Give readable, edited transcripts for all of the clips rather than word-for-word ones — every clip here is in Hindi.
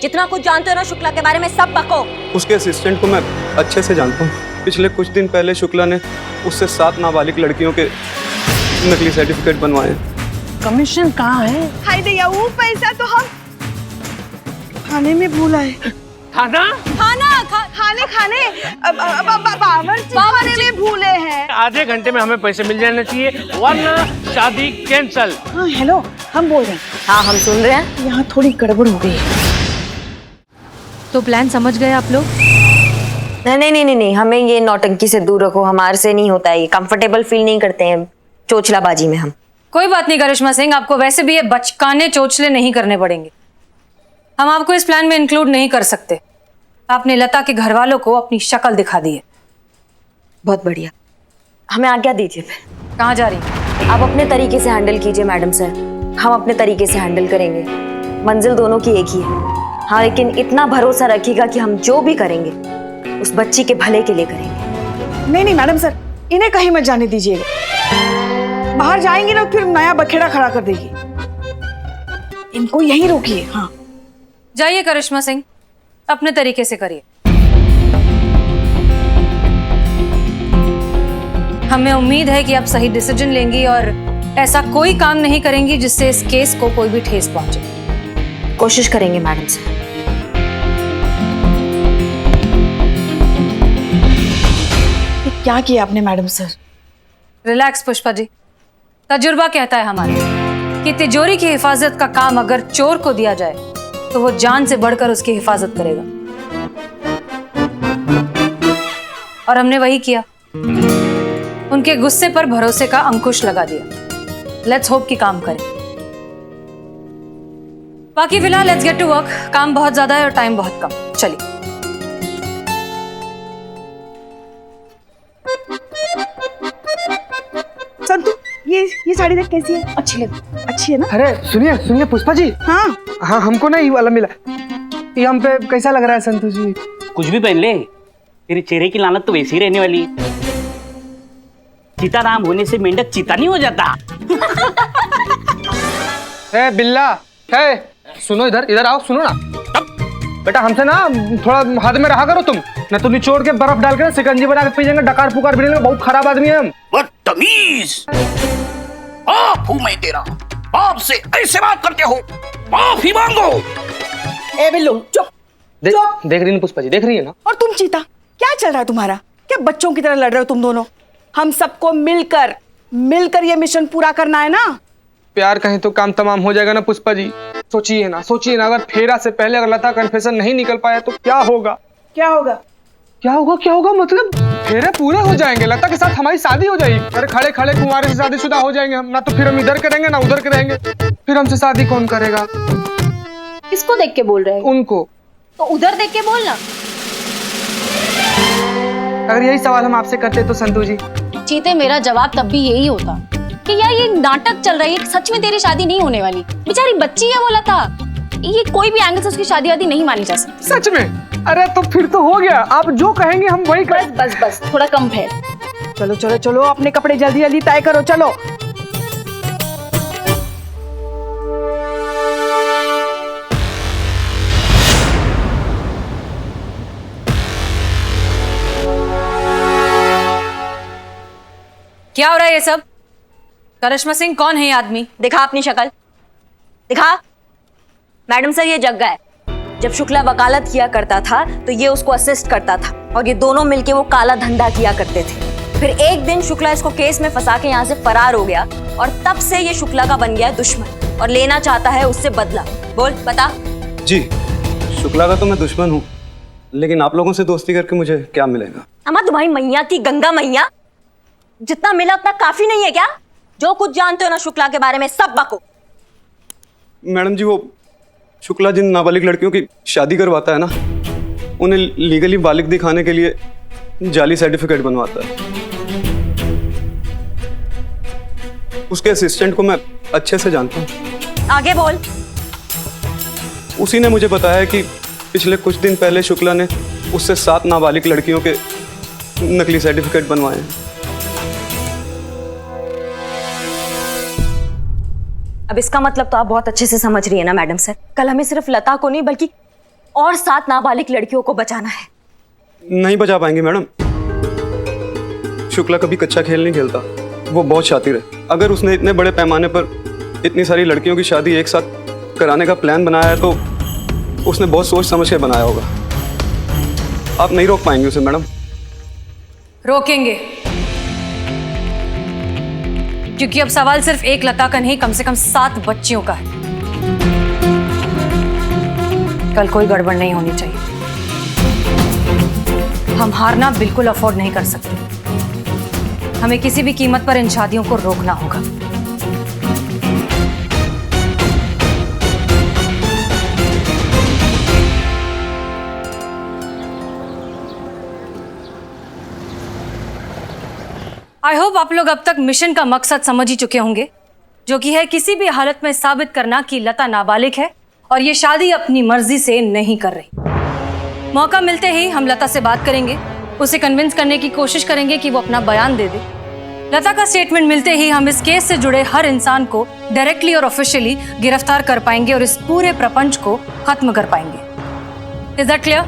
जितना कुछ जानते हो ना शुक्ला के बारे में सब बको। उसके असिस्टेंट को मैं अच्छे से जानता हूँ। पिछले कुछ दिन पहले शुक्ला ने उससे 7 नाबालिग लड़कियों के नकली सर्टिफिकेट बनवाए हैं। कमीशन कहाँ है? हाय दैया, वो पैसा तो हम खाने में भूला है। खाना खाने बावर्ची खाने में भूले हैं। आधे घंटे में हमें पैसे मिल जाने चाहिए वरना शादी कैंसल। हाँ हेलो, हम बोल रहे हैं। हाँ हम सुन रहे हैं। यहाँ थोड़ी गड़बड़ हो गई है। तो प्लान समझ गए आप लोग? नहीं, हमें ये नौटंकी से दूर रखो। हमारे से नहीं होता है ये, कंफर्टेबल फील नहीं करते हैं चोचलाबाजी में हम। कोई बात नहीं करिश्मा सिंह, आपको वैसे भी ये बचकाने चोचले नहीं करने पड़ेंगे। हम आपको इस प्लान में इंक्लूड नहीं कर सकते। आपने लता के घर वालों को अपनी शक्ल दिखा दी है। बहुत बढ़िया, हमें आज्ञा दीजिए। फिर कहाँ जा रही हैं? आप अपने तरीके से हैंडल कीजिए मैडम सर, हम अपने तरीके से हैंडल करेंगे। मंजिल दोनों की एक ही है। हाँ लेकिन इतना भरोसा रखिएगा कि हम जो भी करेंगे उस बच्ची के भले के लिए करेंगे। नहीं मैडम सर, इन्हें कहीं मत जाने दीजिएगा। बाहर जाएंगे ना फिर नया बखेड़ा खड़ा कर देगी। इनको यहीं रोकिए। हाँ जाइए करिश्मा सिंह, अपने तरीके से करिए। हमें उम्मीद है कि आप सही डिसीजन लेंगी और ऐसा कोई काम नहीं करेंगी जिससे इस केस को कोई भी ठेस पहुंचे। कोशिश करेंगे मैडम सर। ये क्या किया आपने madam sir? Relax Pushpa ji, तजुर्बा कहता है हमारे कि तिजोरी की हिफाजत का काम अगर चोर को दिया जाए तो वो जान से बढ़कर उसकी हिफाजत करेगा, और हमने वही किया। उनके गुस्से पर भरोसे का अंकुश लगा दिया। लेट्स होप कि काम करें। बाकी फिलहाल लेट्स गेट टू वर्क। काम बहुत ज्यादा है और टाइम बहुत कम। चलिए। संतु, ये साड़ी देख कैसी है? अच्छी है ना? अरे सुनिए पुष्पा जी। हाँ हाँ, हमको ना ये वाला मिला। ये हम पे कैसा लग रहा है संतु जी? कुछ भी पहन ले, तेरे चेहरे की लानत तो वैसी ही रहने वाली है। चीता राम होने से मेंढक चीता नहीं हो जाता। है बिल्ला है, सुनो इधर आओ, सुनो ना बेटा, हमसे ना थोड़ा हाथ में रहा करो तुम, ना तो निचोड़ के बर्फ डाल के सिकंजी बना के पी जाएंगे, डकार पुकार भी बहुत खराब आदमी है हम। बदतमीज, बाप हूँ मैं तेरा, बाप से ऐसे बात करते हो? माफ ही मांगो। ए बिल्लू चुप। देख रही है पुष्पा जी, देख रही है ना? और तुम चीता, क्या चल रहा है तुम्हारा? क्या बच्चों की तरह लड़ रहे हो तुम दोनों? हम सबको मिलकर ये मिशन पूरा करना है ना। प्यार कहीं तो काम तमाम हो जाएगा ना पुष्पा जी। सोचिए ना, अगर फेरा से पहले अगर लता कन्फेशन नहीं निकल पाया तो क्या होगा? क्या होगा मतलब फेरे पूरे हो जाएंगे, लता के साथ हमारी शादी हो जाएगी। अरे खड़े खड़े कुंवारे से शादीशुदा हो जाएंगे हम, ना तो फिर हम इधर करेंगे ना उधर करेंगे, फिर हमसे शादी कौन करेगा? किसको देख के बोल रहे हैं? उनको। तो उधर देख के बोलना। अगर यही सवाल हम आपसे करते तो संतु जी। चीते, मेरा जवाब तब भी यही होता कि यार ये नाटक चल रही है, सच में तेरी शादी नहीं होने वाली। बेचारी बच्ची है, बोला था ये कोई भी एंगल से उसकी शादी वादी नहीं मानी जा सकती। सच में? अरे तो फिर तो हो गया, आप जो कहेंगे हम वही करें। बस थोड़ा कम फैल। चलो अपने कपड़े जल्दी तय करो। चलो क्या हो रहा है ये सब? करिश्मा सिंह, कौन है ये आदमी? दिखा अपनी शक्ल, दिखा। मैडम सर ये जग्गा है। जब शुक्ला वकालत किया करता था तो ये उसको असिस्ट करता था और ये दोनों मिलके वो काला धंधा किया करते थे। फिर एक दिन शुक्ला इसको केस में फंसा के यहाँ से फरार हो गया और तब से ये शुक्ला का बन गया है दुश्मन और लेना चाहता है उससे बदला। बोल बता। जी, शुक्ला का तो मैं दुश्मन हूँ, लेकिन आप लोगों से दोस्ती करके मुझे क्या मिलेगा? अम्मा तुम्हारी मैया की गंगा मैया, जितना मिला उतना काफी नहीं है क्या? जो कुछ जानते हो ना शुक्ला के बारे में सब बको। मैडम जी, वो शुक्ला जिन नाबालिग लड़कियों की शादी करवाता है ना, उन्हें लीगली बालिग दिखाने के लिए जाली सर्टिफिकेट बनवाता है। उसके असिस्टेंट को मैं अच्छे से जानता हूँ। आगे बोल। उसी ने मुझे बताया कि पिछले कुछ दिन पहले शुक्ला ने उससे 7 नाबालिग लड़कियों के नकली सर्टिफिकेट बनवाए हैं। अब इसका मतलब तो आप बहुत अच्छे से समझ रही है ना मैडम सर। कल हमें सिर्फ लता को नहीं बल्कि और 7 नाबालिग लड़कियों को बचाना है। नहीं बचा पाएंगे मैडम। शुक्ला कभी कच्चा खेल नहीं खेलता, वो बहुत शातिर है। अगर उसने इतने बड़े पैमाने पर इतनी सारी लड़कियों की शादी एक साथ कराने का प्लान बनाया है तो उसने बहुत सोच समझ के बनाया होगा। आप नहीं रोक पाएंगे उसे मैडम। रोकेंगे, क्योंकि अब सवाल सिर्फ एक लता का नहीं, कम से कम 7 बच्चियों का है। कल कोई गड़बड़ नहीं होनी चाहिए। हम हारना बिल्कुल अफोर्ड नहीं कर सकते। हमें किसी भी कीमत पर इन शादियों को रोकना होगा। आई होप आप लोग अब तक मिशन का मकसद समझ ही चुके होंगे, जो कि है किसी भी हालत में साबित करना कि लता नाबालिग है और ये शादी अपनी मर्जी से नहीं कर रही। मौका मिलते ही हम लता से बात करेंगे, उसे कन्विंस करने की कोशिश करेंगे कि वो अपना बयान दे दे। लता का स्टेटमेंट मिलते ही हम इस केस से जुड़े हर इंसान को डायरेक्टली और ऑफिशियली गिरफ्तार कर पाएंगे और इस पूरे प्रपंच को खत्म कर पाएंगे। Is that clear?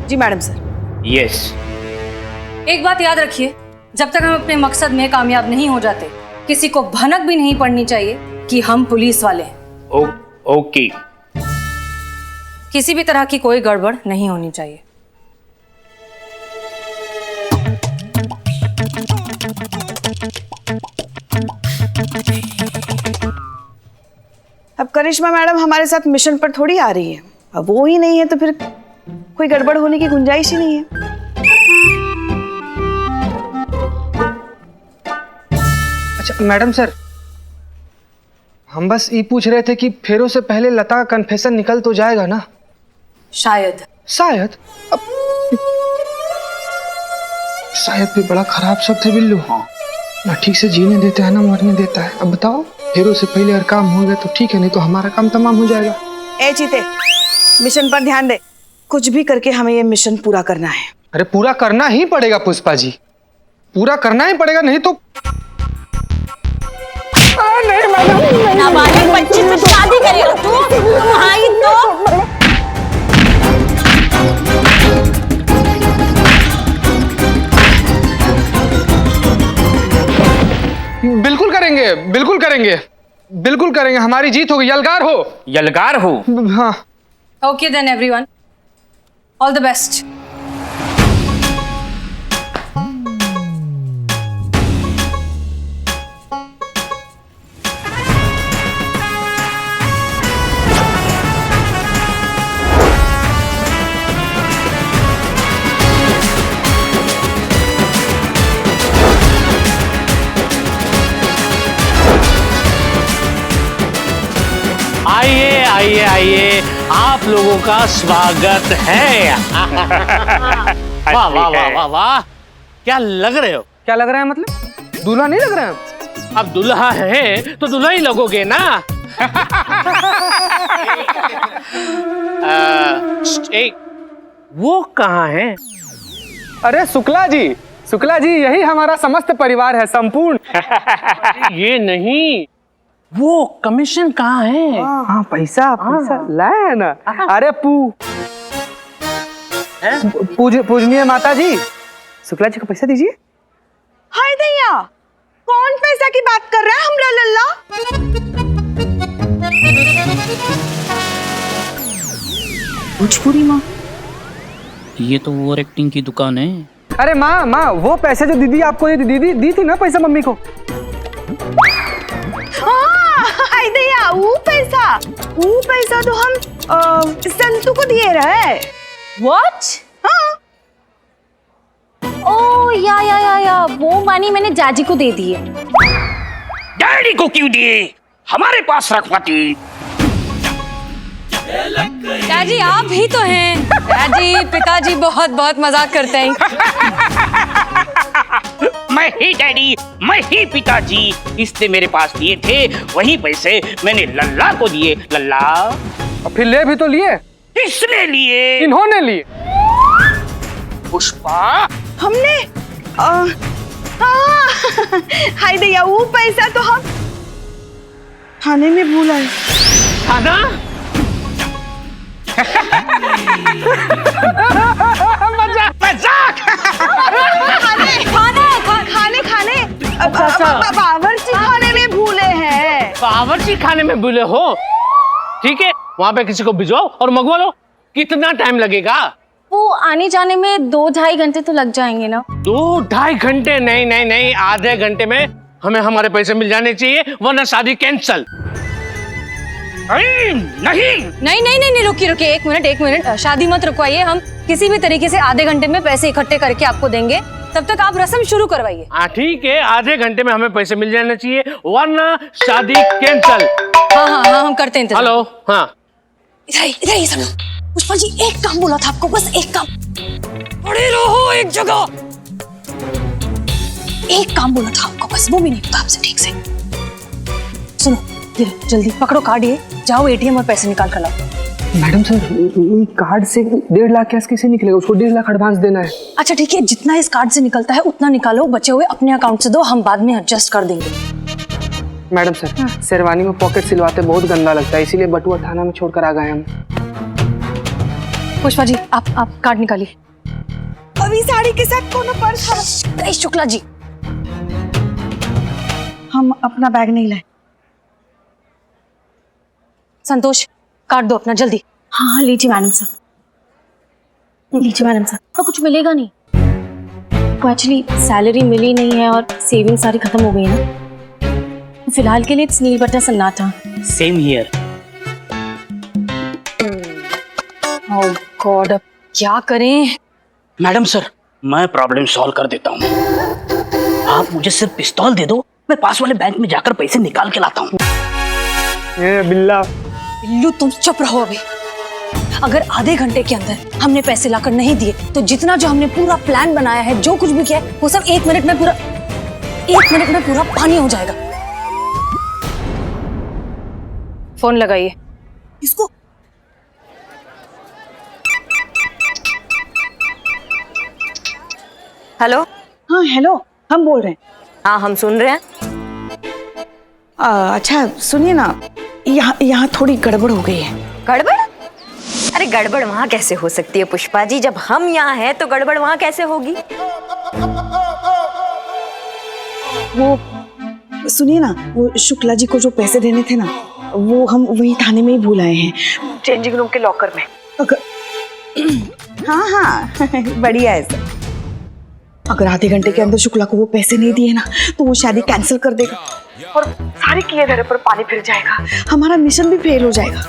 जी मैडम सर। यस। एक बात याद रखिए, जब तक हम अपने मकसद में कामयाब नहीं हो जाते, किसी को भनक भी नहीं पड़नी चाहिए कि हम पुलिस वाले हैं। ओके। किसी भी तरह की कोई गड़बड़ नहीं होनी चाहिए। अब करिश्मा मैडम हमारे साथ मिशन पर थोड़ी आ रही है। अब वो ही नहीं है तो फिर कोई गड़बड़ होने की गुंजाइश ही नहीं है। अच्छा मैडम सर, हम बस ये पूछ रहे थे कि फेरों से पहले लता का कन्फेशन निकल तो जाएगा ना? शायद। शायद? अब शायद भी बड़ा खराब शब्द है बिल्लू। हाँ, ना ठीक से जीने देता है ना मरने देता है। अब बताओ, फेरों से पहले अगर काम हो गया तो ठीक है, नहीं तो हमारा काम तमाम हो जाएगा। ए चीते, मिशन पर ध्यान दे। कुछ भी करके हमें ये मिशन पूरा करना है। अरे पूरा करना ही पड़ेगा पुष्पा जी, पूरा करना ही पड़ेगा, नहीं तो नाबालिग बच्ची से शादी करेगा तू? भाई तो बिल्कुल करेंगे, बिल्कुल करेंगे, बिल्कुल करेंगे। हमारी जीत होगी। यलगार हो, यलगार हो। हाँ। Okay then everyone, all the best. आइए आइए आइए, आप लोगों का स्वागत है। वाह वाह वाह वाह वाह, क्या लग रहे हो? क्या लग रहा है मतलब? दूल्हा नहीं लग रहा है? अब दुल्हा है तो दुल्हा ही लगोगे ना। एक वो कहाँ है? अरे शुक्ला जी, शुक्ला जी, यही हमारा समस्त परिवार है, संपूर्ण। ये नहीं, वो कमीशन कहाँ है? हाँ, पैसा पैसा लाया है ना। अरे पूजनीय माता जी, शुक्ला जी को पैसा दीजिए। हाय दैया, कौन पैसा की बात कर रहा है? हमला लल्ला। भोजपुरी माँ, ये तो ओवर एक्टिंग की दुकान है। अरे माँ माँ, वो पैसे जो दीदी आपको दीदी दी थी ना पैसा मम्मी को। हाय दैया, वो पैसा तो हम संतू को दिए रहे। व्हाट? हाँ। ओ या वो मनी मैंने जाजी को दे दी है। डैडी को क्यों दिए? हमारे पास रखवाती। डैडी आप ही तो हैं। डैडी, पिताजी बहुत बहुत मजाक करते हैं। मैं ही डैडी, मैं ही पिताजी। इसने मेरे पास दिए थे, वही पैसे मैंने लल्ला को दिए। लल्ला, और फिर ले भी तो लिए। किसने लिए? इन्होंने लिए। पुष्पा, हमने हाय दैया, वो पैसा तो हम थाने में भूल आए। थाना? खाने खाने बावर्ची खाने में भूले हैं। बावर्ची खाने में भूले हो? ठीक है, वहां पे किसी को भिजवाओ और मंगवा लो। कितना टाइम लगेगा? वो आने जाने में 2-2.5 घंटे तो लग जाएंगे ना। 2-2.5 घंटे? नहीं नहीं नहीं, आधे घंटे में हमें हमारे पैसे मिल जाने चाहिए, वरना शादी कैंसल। नहीं नहीं नहीं नहीं, रुकिए, एक मिनट, शादी मत रुकवाइए। हम किसी भी तरीके से आधे घंटे में पैसे इकट्ठे करके आपको देंगे, तब तक आप रस्म शुरू करवाइए। हाँ ठीक है, आधे घंटे में हमें पैसे मिल जाने चाहिए, वरना शादी कैंसल। हाँ, हम करते हैं इंतजार। हेलो, हाँ इधर ही सब लोग। पुष्पा जी, एक काम बोला था आपको, बस एक काम। खड़े रहो एक जगह। एक काम बोला था आपको, बस वो भी नहीं होता आपसे ठीक से। सुनो, ये लो, जल्दी पकड़ो कार्ड, ये जाओ एटीएम और पैसे निकाल कर लाओ। मैडम सर, कार्ड से 1.5 लाख कैश कैसे निकलेगा? उसको 1.5 लाख एडवांस देना है। अच्छा ठीक है, जितना इस कार्ड से निकलता है उतना निकालो, बचे हुए अपने अकाउंट से दो, हम बाद में एडजस्ट कर देंगे। मैडम सर, शेरवानी में पॉकेट सिलवाते बहुत गंदा लगता है, इसीलिए बटुआ थाना में छोड़कर आ गए हम। पुष्पा जी, आप कार्ड निकालिए। अभी साड़ी के साथ कोनो पर्स था। शुक्ला जी, हम अपना बैग नहीं लाए। संतोष, कार्ड दो अपना जल्दी। हाँ लीजिए मैडम साहब, लीजिए मैडम साहब। तो कुछ मिलेगा नहीं, तो एक्चुअली सैलरी मिली नहीं है और सेविंग सारी खत्म हो गई है ना, फिलहाल के लिए इट्स नील बटर सन्नाटा। Same here. ओह गॉड, अब क्या करें? मैडम सर, मैं प्रॉब्लम सॉल्व कर देता हूँ। आप मुझे सिर्फ पिस्तौल दे दो, मैं पास वाले बैंक में जाकर पैसे निकाल के लाता हूँ। ये बिल्ला। बिल्लू, तुम चुप रहो अभी। अगर आधे घंटे के अंदर हमने पैसे लाकर नहीं दिए तो जितना जो हमने पूरा प्लान बनाया है, जो कुछ भी किया है, वो सब 1 मिनट में पूरा पानी हो जाएगा। फोन लगाइए इसको। हेलो। हाँ हेलो, हम बोल रहे हैं। हाँ, हम सुन रहे हैं। अच्छा सुनिए ना, यहाँ थोड़ी गड़बड़ हो गई है। गड़बड़? अरे गड़बड़ वहाँ कैसे हो सकती है पुष्पा जी? जब हम यहाँ हैं तो गड़बड़ वहाँ कैसे होगी? वो सुनिए ना, वो शुक्ला जी को जो पैसे देने थे ना, वो हम वही थाने में ही भूल आए हैं, चेंजिंग रूम के लॉकर में। हाँ बढ़िया है सर। अगर आधे घंटे के अंदर शुक्ला को वो पैसे नहीं दिए ना, तो वो शादी कैंसिल कर देगा और सारे किए धरे पर पानी फिर जाएगा, हमारा मिशन भी फेल हो जाएगा।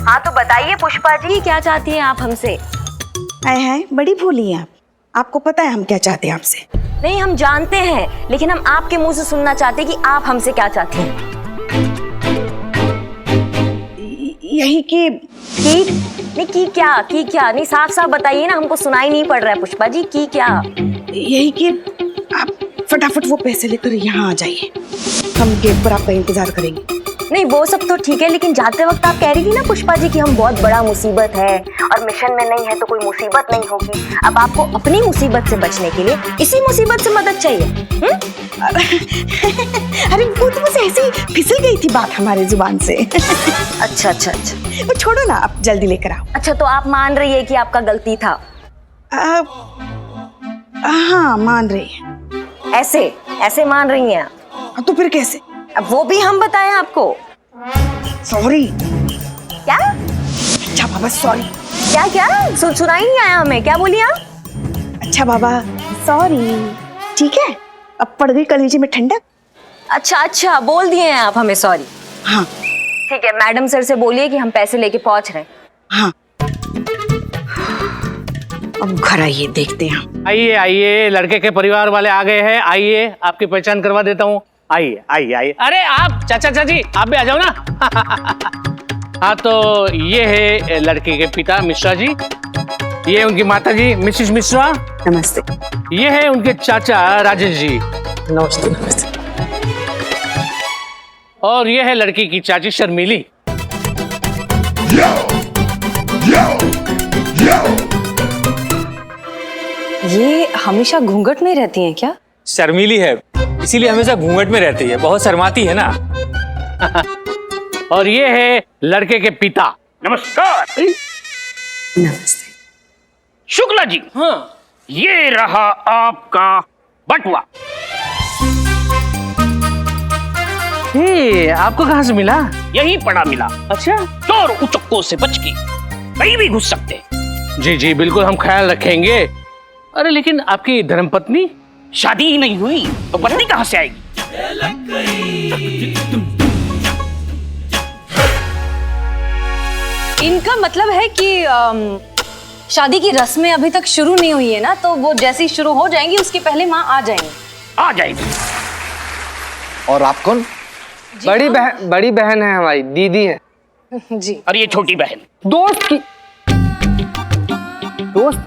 हाँ तो बताइए पुष्पा जी, क्या चाहती हैं आप हमसे? आए बड़ी भोली हैं आप, आपको पता है हम क्या चाहते हैं आपसे। नहीं, हम जानते हैं, लेकिन हम आपके मुंह से सुनना चाहते हैं कि आप हमसे क्या चाहती हैं। यही कि नहीं की क्या? नहीं, साफ साफ बताइए ना, हमको सुनाई नहीं पड़ रहा है पुष्पा जी, की क्या? यही कि आप फटाफट वो पैसे लेकर यहाँ आ जाइए, हम गेट पर आपका इंतजार करेंगे। नहीं वो सब तो ठीक है, लेकिन जाते वक्त आप कह रही थी ना पुष्पा जी कि हम बहुत बड़ा मुसीबत है और मिशन में नहीं है तो कोई मुसीबत नहीं होगी। अब आपको अपनी मुसीबत से बचने के लिए इसी मुसीबत से मदद चाहिए। अरे वो तो बस ऐसे ही फिसल गई थी बात हमारे जुबान से। अच्छा, वो छोड़ो ना, आप जल्दी लेकर आओ। अच्छा, तो आप मान रही है कि आपका गलती था? हाँ मान रही है। ऐसे मान रही हैं? तो फिर कैसे? अब वो भी हम बताएं आपको? सॉरी। क्या? अच्छा बाबा सॉरी। क्या सुनाई नहीं आया हमें, क्या बोली आप? अच्छा बाबा सॉरी, ठीक है, अब पड़ गई कलेजे में ठंडक। अच्छा बोल दिए हैं आप हमें सॉरी। हाँ ठीक है, मैडम सर से बोलिए कि हम पैसे लेके पहुंच रहे हैं। हाँ अब घर आइए, देखते हैं। आइए, लड़के के परिवार वाले आ गए हैं। आइए, आपकी पहचान करवा देता हूँ। आइए। अरे आप चाचा जी, आप भी आ जाओ ना। हाँ तो ये है लड़के के पिता मिश्रा जी, ये उनकी माता जी मिसिस मिश्रा। नमस्ते। ये है उनके चाचा राजेश जी। नमस्ते। और ये है लड़की की चाची शर्मिली। ये हमेशा घूंघट में रहती हैं क्या? शर्मीली है, इसीलिए हमेशा घूंघट में रहती है, बहुत शर्माती है ना। और ये है लड़के के पिता। नमस्कार। नमस्ते। शुक्ला जी, हाँ, ये रहा आपका बटुआ। ये आपको कहाँ से मिला? यही पड़ा मिला। अच्छा। चोर उचक्कों से बच के कहीं भी घुस सकते हैं। जी जी बिल्कुल, हम ख्याल रखेंगे। अरे लेकिन आपकी धर्मपत्नी? शादी ही नहीं हुई तो बत्ती कहाँ से आएगी? इनका मतलब है कि शादी की रस्में अभी तक शुरू नहीं हुई है ना, तो वो जैसे ही शुरू हो जाएंगी उसके पहले माँ आ जाएंगी। आ जाएगी। और आप कौन? बड़ी बहन है हमारी, दीदी है। जी। और ये छोटी बहन दोस्त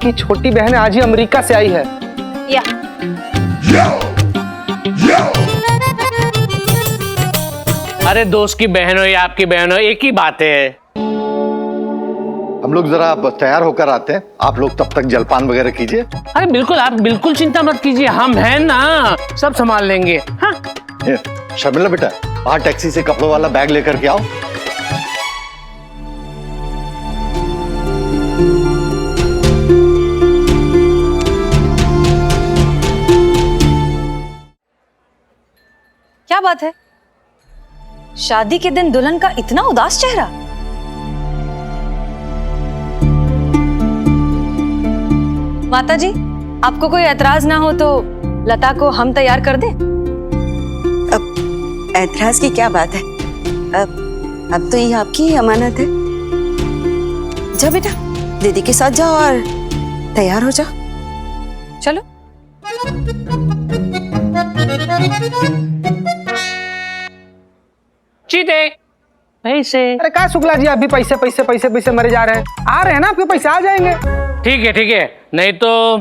की छोटी बहन आज ही अमेरिका से आई है। या अरे दोस्त की बहन हो या आपकी बहन हो, एक ही बात है। हम लोग जरा तैयार होकर आते हैं, आप लोग तब तक जलपान वगैरह कीजिए। अरे बिल्कुल, आप बिल्कुल चिंता मत कीजिए, हम हैं ना, सब संभाल लेंगे। हाँ। शर्मिला बेटा, बाहर टैक्सी से कपड़ों वाला बैग लेकर के आओ। क्या बात है, शादी के दिन दुल्हन का इतना उदास चेहरा? माता जी, आपको कोई एतराज ना हो तो लता को हम तैयार कर दें? अब ऐतराज की क्या बात है? अब तो ये आपकी ही अमानत है। जा बेटा, दीदी के साथ जाओ और तैयार हो जाओ। चलो। चीते पैसे। अरे क्या शुक्ला जी, अभी पैसे पैसे पैसे पैसे मरे जा रहे हैं। आ रहे हैं ना, आपके पैसे आ जाएंगे। ठीक है, नहीं तो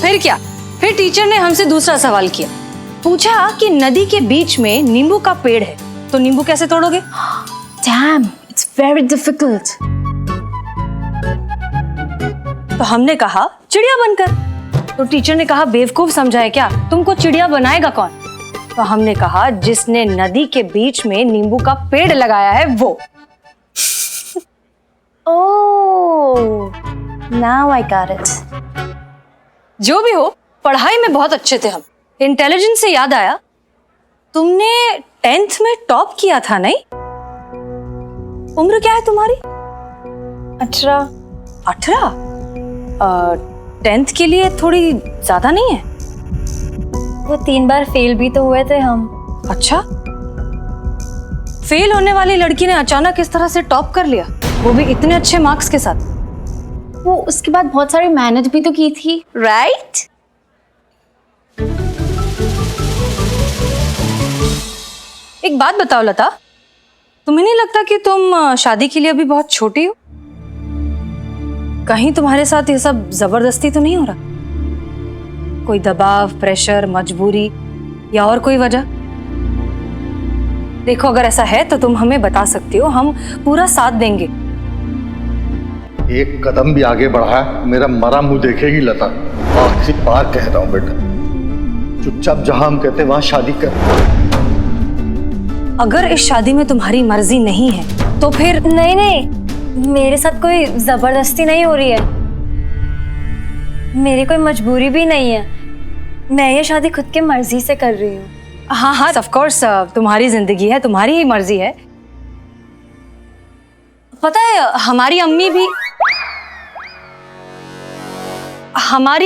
फिर क्या? फिर टीचर ने हमसे दूसरा सवाल किया, पूछा कि नदी के बीच में नींबू का पेड़ है तो नींबू कैसे तोड़ोगे? Damn, it's very difficult. तो हमने कहा चिड़िया बनकर। तो टीचर ने कहा बेवकूफ समझा है क्या, तुमको चिड़िया बनाएगा कौन? तो हमने कहा जिसने नदी के बीच में नींबू का पेड़ लगाया है वो। Oh, now I got it. जो भी हो, पढ़ाई में बहुत अच्छे थे हम। इंटेलिजेंस से याद आया, तुमने 10th में टॉप किया था नहीं? उम्र क्या है तुम्हारी? 18. 18? 10th के लिए थोड़ी ज्यादा नहीं है? वो 3 बार फेल भी तो हुए थे हम। अच्छा, फेल होने वाली लड़की ने अचानक इस तरह से टॉप कर लिया, वो भी इतने अच्छे मार्क्स के साथ। वो उसके बाद बहुत सारी मेहनत भी तो की थी, राइट? एक बात बताओ लता, तुम्हें नहीं लगता कि तुम शादी के लिए अभी बहुत छोटी हो? कहीं तुम्हारे साथ ये सब जबरदस्ती तो नहीं हो रहा? कोई दबाव, प्रेशर, मजबूरी या और कोई वजह? देखो, अगर ऐसा है तो तुम हमें बता सकती हो, हम पूरा साथ देंगे। एक कदम भी आगे बढ़ा मेरा मरा मुंह देखेगी लता। आखिरी बार कह रहा हूं बेटा, चुपचाप जहां हम कहते वहां शादी कर। अगर इस शादी में तुम्हारी मर्जी नहीं है तो फिर? नहीं, मेरे साथ कोई जबरदस्ती नहीं हो रही है, मेरी कोई मजबूरी भी नहीं है, मैं ये शादी खुद की मर्जी से कर रही हूँ। हाँ, ऑफ कोर्स, तुम्हारी जिंदगी है, तुम्हारी ही मर्जी है। पता है, हमारी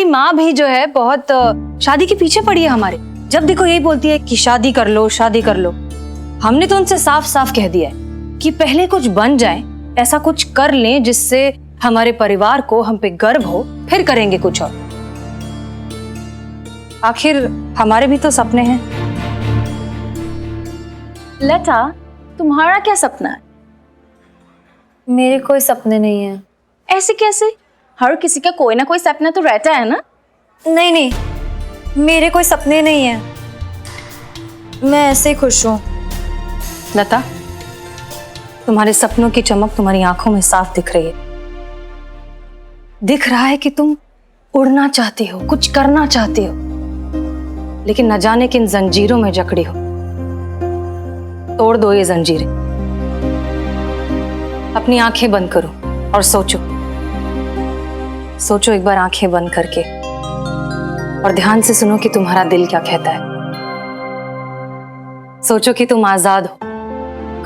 माँ भी जो है बहुत शादी के पीछे पड़ी है हमारे। जब देखो यही बोलती है कि शादी कर लो, शादी कर लो। हमने तो उनसे साफ साफ कह दिया है कि पहले कुछ बन जाए, ऐसा कुछ कर लें जिससे हमारे परिवार को हम पे गर्व हो, फिर करेंगे कुछ और। आखिर हमारे भी तो सपने हैं। लता, तुम्हारा क्या सपना है? मेरे कोई सपने नहीं है। ऐसे कैसे? हर किसी का कोई ना कोई सपना तो रहता है ना। नहीं, मेरे कोई सपने नहीं है, मैं ऐसे ही खुश हूँ। लता, तुम्हारे सपनों की चमक तुम्हारी आंखों में साफ दिख रही है। दिख रहा है कि तुम उड़ना चाहती हो, कुछ करना चाहती हो, लेकिन न जाने किन जंजीरों में जकड़ी हो। तोड़ दो ये जंजीरें। अपनी आंखें बंद करो और सोचो। सोचो एक बार आंखें बंद करके, और ध्यान से सुनो कि तुम्हारा दिल क्या कहता है। सोचो कि तुम आजाद हो,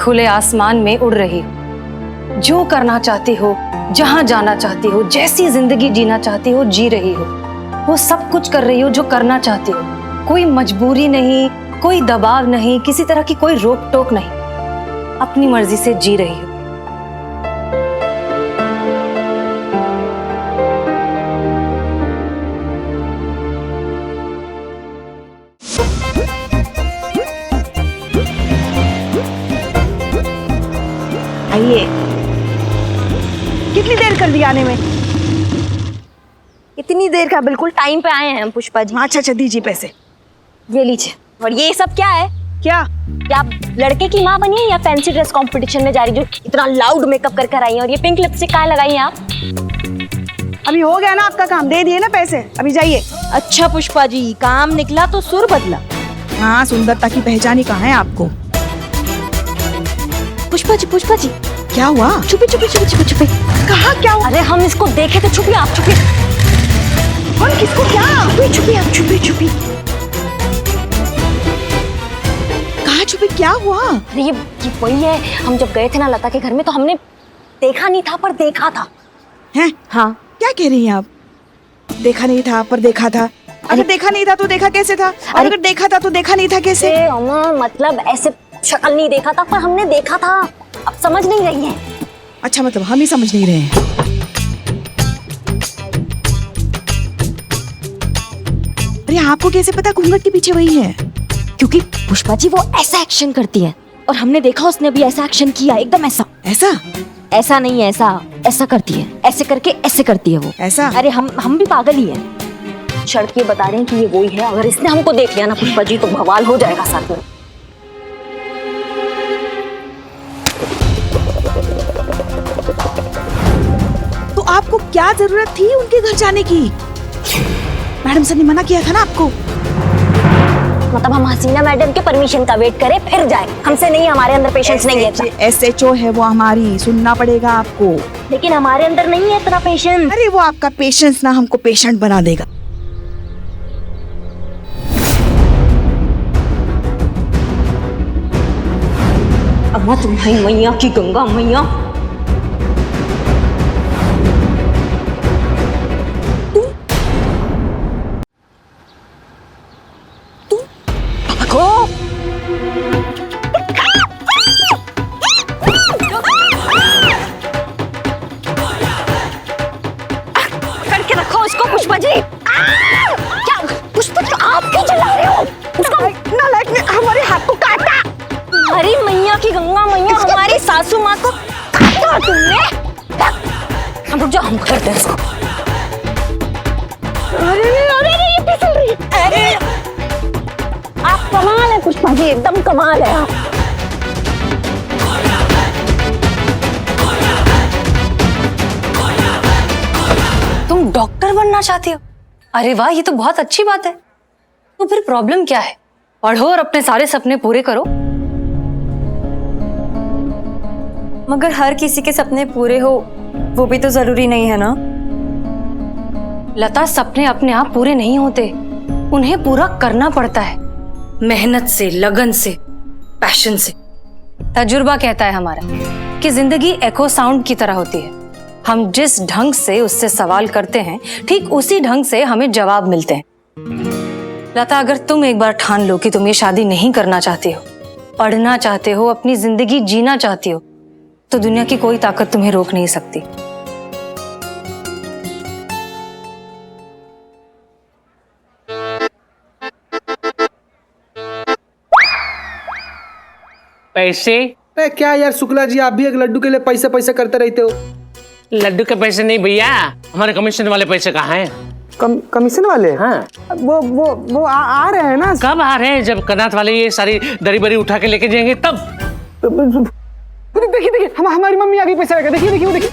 खुले आसमान में उड़ रही हो, जो करना चाहती हो, जहां जाना चाहती हो, जैसी जिंदगी जीना चाहती हो जी रही हो। वो सब कुछ कर रही हो जो करना चाहती हो। कोई मजबूरी नहीं, कोई दबाव नहीं, किसी तरह की कोई रोक टोक नहीं। अपनी मर्जी से जी रही हो। आइए। कितनी देर कर दी आने में? इतनी देर का, बिल्कुल टाइम पे आए हैं हम पुष्पा जी। अच्छा अच्छा, दीजिए पैसे। ये लीजिए। और ये सब क्या है? क्या? क्या आप लड़के की माँ बनी है या फैंसी ड्रेस कंपटीशन में जा रही, जो इतना लाउड मेकअप कर आई हैं? और ये पिंक लिपस्टिक कहाँ लगाई हैं आप? अभी हो गया ना आपका काम, दे दिए ना पैसे, अभी जाइए। अच्छा पुष्पा जी, काम निकला तो सुर बदला। हाँ, सुंदरता की पहचान ही कहाँ है आपको? पुष्पा जी क्या हुआ? छुपी छुपी छुपी छुपी छुपी। कहाँ क्या हुआ? अरे हम इसको देखे थे। छुपी आप, छुपी। कौन किसको क्या? छुपी आप, छुपी। कहाँ छुपी? क्या हुआ? अरे ये वही है, हम जब गए थे ना लता के घर में तो हमने देखा नहीं था पर देखा था। हैं? हाँ। क्या कह रही हैं आप? देखा नहीं था पर देखा था? अगर देखा नहीं था तो देखा कैसे था? और अगर देखा था तो देखा नहीं था कैसे? मतलब ऐसे शक्ल नहीं देखा था पर हमने देखा था। अब समझ नहीं रही है। अच्छा, मतलब हम ही समझ नहीं रहे हैं। अरे आपको कैसे पता घूंघट के पीछे वही है? क्योंकि पुष्पा जी वो ऐसा एक्शन करती है और हमने देखा उसने भी ऐसा एक्शन किया, एकदम ऐसा। ऐसा नहीं, ऐसा करती है, ऐसे करके ऐसे करती है वो। ऐसा? अरे हम भी पागल ही हैं। शर्त ये बता रहे हैं कि ये वही है। अगर इसने हमको देख लिया ना पुष्पा जी तो बवाल हो जाएगा साथ में। तो आपको क्या जरूरत थी उनके घर जाने की? मैडम सर ने मना किया था ना आपको। मतलब हम हसीना मैडम के परमिशन का वेट करें फिर जाए? हमसे नहीं, हमारे अंदर पेशेंस नहीं है। SHO है वो हमारी, सुनना पड़ेगा आपको। लेकिन हमारे अंदर नहीं है इतना पेशेंस। अरे वो आपका पेशेंस ना हमको पेशेंट बना देगा। अम्मा तुम्हारी मैया की गंगा मैया। करके रखो उसको पुष्पा जी। क्या पुष्पा जी आप क्यों चिल्ला रहे हो? उसका नालायक ने हमारे हाथ को काटा। हमारी मैया की गंगा मैया, हमारी सासू माँ को काटा तुमने। हम रुक जाओ, हम करते हैं इसको। अरे ये फिसल रही है। अरे आप कमाल है पुष्पा जी, एकदम कमाल है आप। तुम डॉक्टर बनना चाहती हो? अरे वाह, ये तो बहुत अच्छी बात है। तो फिर प्रॉब्लम क्या है? पढ़ो और अपने सारे सपने पूरे करो। मगर हर किसी के सपने पूरे हो वो भी तो जरूरी नहीं है ना। लता, सपने अपने आप पूरे नहीं होते, उन्हें पूरा करना पड़ता है। मेहनत से, लगन से, पैशन से। तजुर्बा कहता है हमारा कि जिंदगी एको साउंड की तरह होती है। हम जिस ढंग से उससे सवाल करते हैं ठीक उसी ढंग से हमें जवाब मिलते हैं। लता, अगर तुम एक बार ठान लो कि तुम ये शादी नहीं करना चाहती हो, पढ़ना चाहते हो, अपनी जिंदगी जीना चाहती हो, तो दुनिया की कोई ताकत तुम्हें रोक नहीं सकती। पैसे? क्या यार शुक्ला जी, आप भी एक लड्डू के लिए पैसे पैसे करते रहते हो। लड्डू के पैसे नहीं भैया, हमारे कमीशन वाले पैसे कहाँ हैं? कमीशन वाले? हाँ। वो आ रहे हैं ना। कब आ रहे हैं? जब कनात वाले ये सारी दरी बरी उठा के लेके जाएंगे तब। देखिए हमारी मम्मी आ गई पैसे लेकर। देखिए वो देखिए।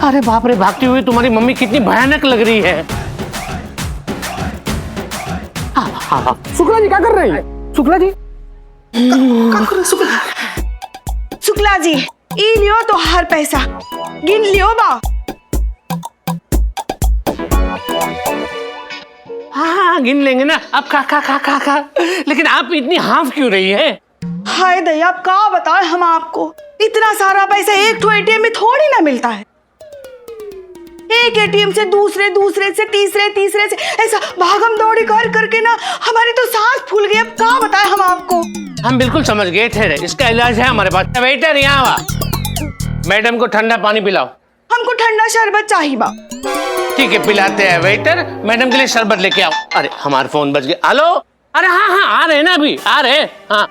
अरे बाप रे, भागती हुई तुम्हारी मम्मी कितनी भयानक लग रही है। शुक्ला जी क्या कर रहे हैं? शुक्ला जी शुक्ला जी ई लियो तो हर पैसा गिन लियो बा। हाँ गिन लेंगे ना। अब खा। लेकिन आप इतनी हाफ क्यों रही है? हाय दया, अब क्या बताएं हम आपको, इतना सारा पैसा एक तो एटीएम में थोड़ी ना मिलता है। एक एटीएम से दूसरे से तीसरे से ऐसा भागम दौड़ी करके ना हमारी तो सांस फूल गई। अब क्या बताएं हम आपको। हम बिल्कुल समझ गए थे, इसका इलाज है हमारे पास। वेटर यहाँ आ, मैडम को ठंडा पानी पिलाओ। हमको ठंडा शरबत चाहिए बा। ठीक है पिलाते हैं। वेटर मैडम के लिए शरबत लेके आओ। अरे हमारा फोन बज गया। हेलो, अरे हाँ आ रहे हैं ना, अभी आ रहे हैं। हाँ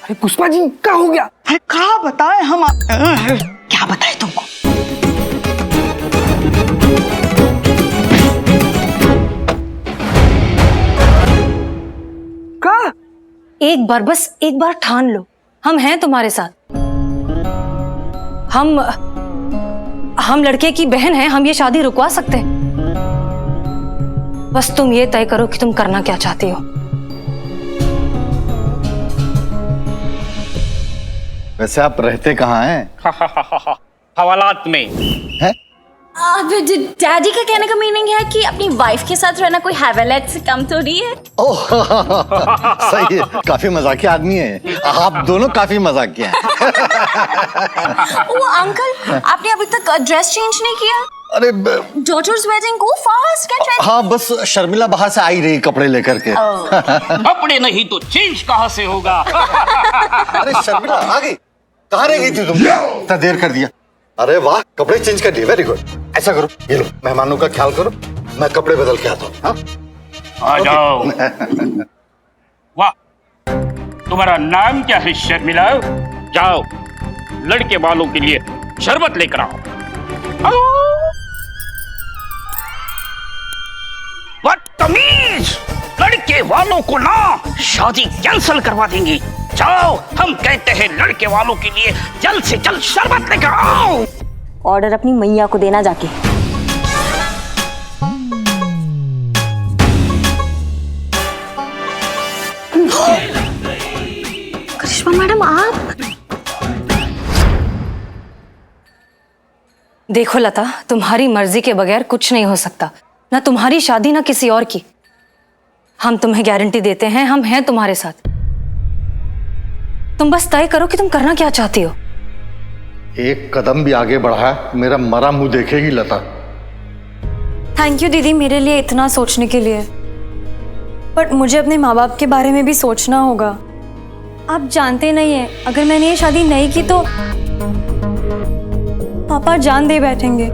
अरे पुष्पा जी क्या हो गया? अरे क्या बताएं हम क्या बताएं तुमको। क्या? एक बार, बस एक बार ठान लो, हम हैं तुम्हारे साथ। हम लड़के की बहन हैं, हम ये शादी रुकवा सकते हैं। बस तुम ये तय करो कि तुम करना क्या चाहती हो। वैसे आप रहते कहाँ हैं? हवालात में। हैं? डैडी का कहने का मीनिंग है कि अपनी वाइफ के साथ रहना कोई हैवेलेट से कम थोड़ी है। ओह सही है, काफी मजाकिया आदमी है। आप दोनों काफी मजाकिया हैं। वो अंकल, आपने अभी तक ड्रेस चेंज नहीं किया? अरे daughter's wedding, go fast, get ready. हाँ बस शर्मिला बाहर से आई रही कपड़े लेकर के। कपड़े नहीं तो चेंज कहाँ से होगा? अरे शर्मिला आ गई, कहाँ रह गई थी तुम? इतना देर कर दिया। अरे वाह, कपड़े चेंज कर दिए, वेरी गुड। ऐसा करो, ये लो मेहमानों का ख्याल करो, मैं कपड़े बदल के आता हूँ। हाँ आ जाओ। वाह, तुम्हारा नाम क्या है शर्मिला? जाओ लड़के वालों के लिए शरबत लेकर आओ। बदतमीज, लड़के वालों को ना शादी कैंसिल करवा देंगे। जाओ, हम कहते हैं लड़के वालों के लिए जल्द से जल्द शरबत लेकर आओ। ऑर्डर अपनी मैया को देना जाके। करिश्मा मैडम, आप? देखो लता, तुम्हारी मर्जी के बगैर कुछ नहीं हो सकता, ना तुम्हारी शादी ना किसी और की। हम तुम्हें गारंटी देते हैं, हम हैं तुम्हारे साथ। तुम बस तय करो कि तुम करना क्या चाहती हो। एक कदम भी आगे बढ़ा मेरा मरा मुंह देखेगी लता। थैंक यू दीदी, मेरे लिए इतना सोचने के लिए। बट मुझे अपने माँ बाप के बारे में भी सोचना होगा। आप जानते नहीं है, अगर मैंने ये शादी नहीं की तो पापा जान दे बैठेंगे।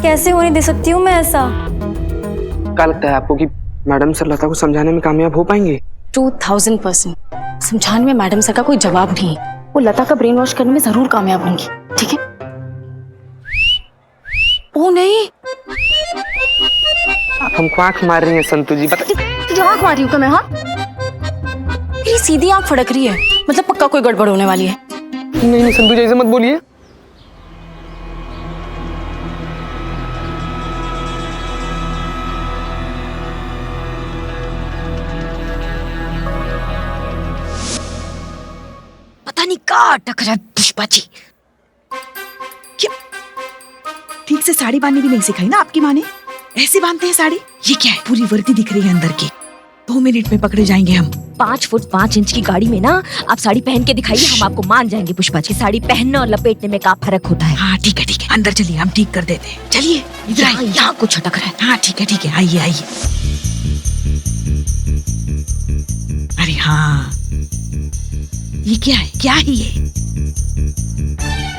कैसे होने दे सकती हूँ मैं ऐसा? क्या लगता है आपको कि मैडम सर लता को समझाने में कामयाब हो पाएंगे? 2000% समझाने में मैडम सर का कोई जवाब नहीं है। वो लता का ब्रेन वॉश करने में जरूर कामयाब होंगी, ठीक है? ओ नहीं, आप हमको आंख मार रही हैं संतु जी। तुझे आंख मारी हूँ क्या मैं? हाँ, मेरी सीधी आंख फड़क रही है, मतलब पक्का कोई गड़बड़ होने वाली है। नहीं संतु जी, ऐसे मत बोलिए। पता नहीं क्या अटक रहा है पुष्पा जी। क्या ठीक से साड़ी बांधनी भी नहीं सिखाई ना आपकी माँ ने? ऐसे बांधते हैं साड़ी? ये क्या है, पूरी वर्दी दिख रही है अंदर की। 2 मिनट में पकड़े जाएंगे हम। 5 फुट 5 इंच की गाड़ी में ना आप साड़ी पहन के दिखाइए, हम आपको मान जाएंगे पुष्पा जी। साड़ी पहनने और लपेटने में क्या फर्क होता है? हाँ ठीक है, अंदर चलिए, हम ठीक कर देते हैं। चलिए इधर आइए। यहाँ कुछ अटक रहा है। हाँ ठीक है, आइए। अरे हाँ, ये क्या है ये?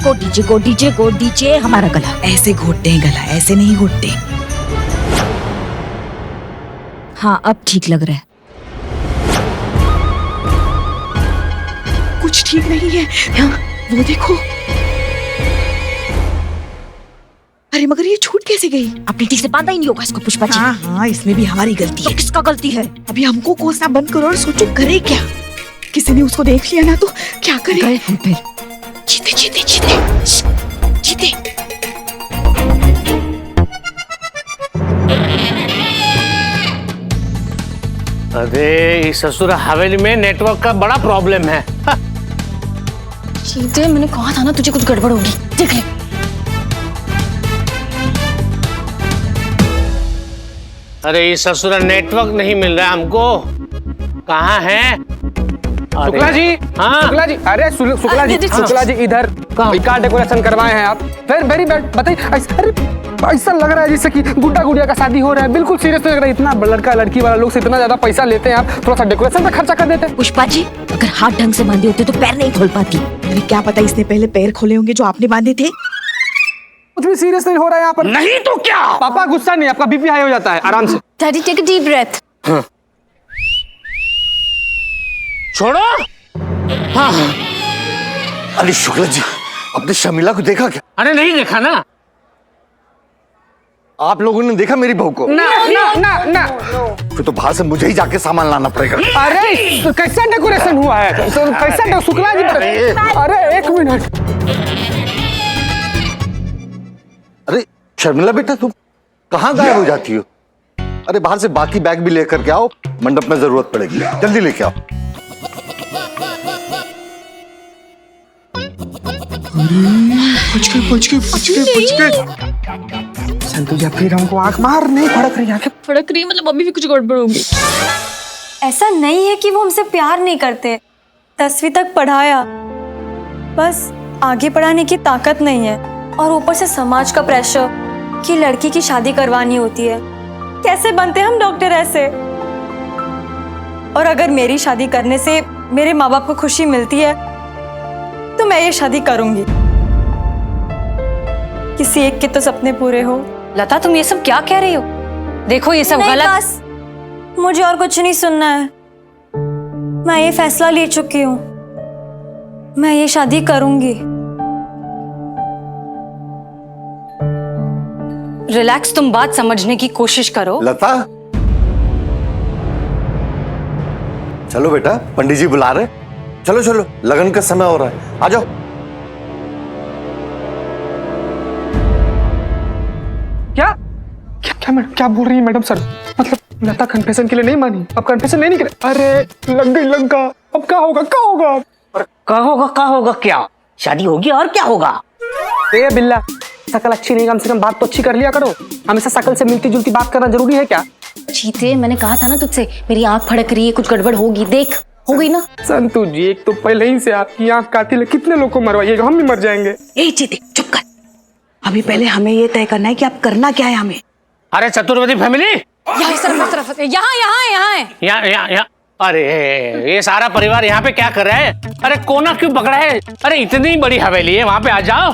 गोड दीजिए हमारा गला। ऐसे घोटते हैं गला, ऐसे नहीं घोटते। हाँ अब ठीक लग रहा है। कुछ ठीक नहीं है। हाँ, वो देखो। अरे मगर ये छूट कैसे गई? आपने ठीक से बांधा ही नहीं होगा इसको पुष्पा जी। हाँ, इसमें भी हमारी गलती है। तो किसका गलती है? अभी हमको कोसना बंद करो और सोचो करे क्या। किसी ने उसको देख लिया ना तो क्या करे? गए हम फिर। जीते। अरे इस ससुर हवेली में नेटवर्क का बड़ा प्रॉब्लम है। चीते, मैंने कहा था ना तुझे कुछ गड़बड़ होगी, देख ले। अरे इस ससुर नेटवर्क नहीं मिल रहा हमको, कहाँ है? शुक्ला जी, हाँ? शुक्ला जी, अरे शुक्ला जी इधर क्या डेकोरेशन करवाए हैं आप? वेरी बैड, बताइए। अरे ऐसा लग रहा है जैसे कि गुड्डा गुड़िया का शादी हो रहा है, बिल्कुल सीरियस लग रहा है। इतना लड़का लड़की वाला लोग से इतना ज्यादा पैसा लेते हैं, आप थोड़ा सा डेकोरेशन पे खर्चा कर देते हैं। पुष्पा जी, अगर हाथ ढंग से बांधे होते तो पैर नहीं खोल पाती। अरे क्या पता इसने पहले पैर खोले होंगे जो आपने बांधे थे। कुछ भी सीरियस नहीं हो रहा है यहाँ पर। नहीं तो क्या? पापा गुस्सा नहीं, आपका बीपी हाई हो जाता है, आराम से। Daddy take a deep breath. छोड़ो। हाँ। अरे शुक्ला जी, आपने शर्मिला को देखा क्या? अरे नहीं देखा ना। आप लोगों ने देखा मेरी बहू को? ना ना ना ना। फिर तो बाहर से मुझे ही जाके सामान लाना पड़ेगा। अरे तो कैसा डेकोरेशन हुआ है? तो कैसा शुक्ला जी? अरे एक मिनट। अरे शर्मिला बेटा, तुम कहाँ गायब हो जाती हो? अरे बाहर से बाकी बैग भी लेकर के आओ, मंडप में जरूरत पड़ेगी, जल्दी लेके आओ। पूछ के संतु जी, फिर हमको आंख मार नहीं फड़क रही, आंखें फड़क रही है, मतलब अभी भी कुछ गड़बड़ होगी। ऐसा नहीं है कि वो हमसे प्यार नहीं करते, 10वीं तक पढ़ाया, बस आगे पढ़ाने की ताकत नहीं है। और ऊपर से समाज का प्रेशर कि लड़की की शादी करवानी होती है। कैसे बनते हम डॉक्टर ऐसे? और अगर मेरी शादी करने से मेरे माँ बाप को खुशी मिलती है तो मैं ये शादी करूंगी। किसी एक के तो सपने पूरे हो। लता, तुम ये सब क्या कह रही हो? देखो ये सब नहीं, गलत। बस मुझे और कुछ नहीं सुनना है। मैं ये फैसला ले चुकी हूँ, मैं ये शादी करूंगी। रिलैक्स, तुम बात समझने की कोशिश करो। लता, चलो बेटा, पंडित जी बुला रहे। चलो चलो, लगन का समय हो रहा है, आ जाओ। क्या क्या क्या मैडम, क्या बोल रही है मैडम सर? मतलब लता कन्फेशन के लिए नहीं मानी, अब कन्फेशन नहीं करे। अरे लग गई लंका, अब क्या होगा क्या होगा? और क्या होगा क्या? शादी होगी और क्या होगा? ए बिल्ला, शकल अच्छी नहीं, कम से कम बात तो अच्छी कर लिया करो। हमेशा शकल से मिलती जुलती बात करना जरूरी है क्या? चीते, मैंने कहा था ना तुझसे, मेरी आंख फड़क रही है, कुछ गड़बड़ होगी, देख हो गई ना। संतु जी, एक तो पहले ही से आपकी आंख कातिल है, कितने लोग को मरवाइएगा, हम भी मर जाएंगे। ए चीते, चुप कर। अभी पहले हमें ये तय करना है कि आप करना क्या है हमें। अरे चतुर्वेदी फैमिली, यहाँ इस तरफ, यहाँ है। यहाँ। अरे ये सारा परिवार यहाँ पे क्या कर रहा है? अरे कोना क्यों पकड़ा है? अरे इतनी बड़ी हवेली है, वहां पे आ जाओ।